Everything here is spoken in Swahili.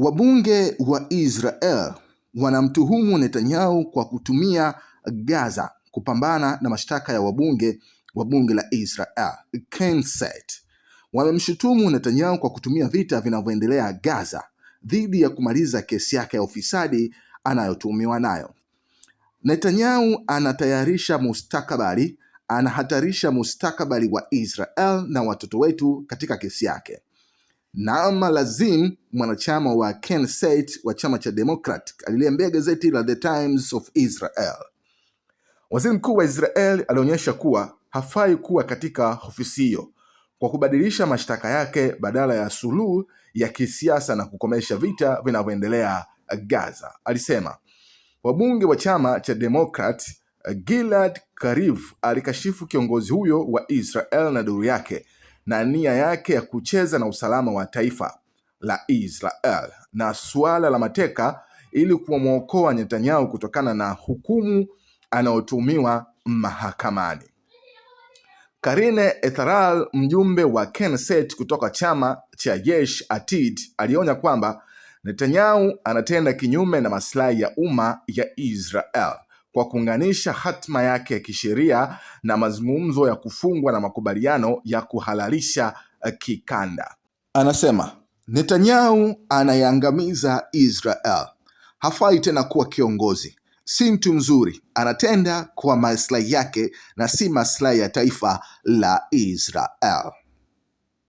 Wabunge wa Israel wanamtuhumu Netanyahu kwa kutumia Gaza kupambana na mashtaka ya wabunge wa bunge la Israel, Knesset. Wamemshutumu Netanyahu kwa kutumia vita vinavyoendelea Gaza dhidi ya kumaliza kesi yake ya ufisadi anayotuhumiwa nayo. Netanyahu anahatarisha mustakabali wa Israel na watoto wetu katika kesi yake. Naama Lazim, mwanachama wa Knesset wa chama cha Democratic, aliliambia gazeti la The Times of Israel. Waziri mkuu wa Israel alionyesha kuwa hafai kuwa katika ofisi hiyo kwa kubadilisha mashtaka yake badala ya suluhu ya kisiasa na kukomesha vita vinavyoendelea Gaza. Alisema wabunge wa chama cha Democrat Gilad Kariv alikashifu kiongozi huyo wa Israel na duru yake na nia yake ya kucheza na usalama wa taifa la Israel na suala la mateka ili kumwokoa Netanyahu kutokana na hukumu anayotuhumiwa mahakamani. Karine Etharal, mjumbe wa Knesset kutoka chama cha Yesh Atid, alionya kwamba Netanyahu anatenda kinyume na maslahi ya umma ya Israel kwa kuunganisha hatima yake ya kisheria na mazungumzo ya kufungwa na makubaliano ya kuhalalisha kikanda. Anasema Netanyahu anaiangamiza Israel. Hafai tena kuwa kiongozi. Si mtu mzuri, anatenda kwa maslahi yake na si maslahi ya taifa la Israel.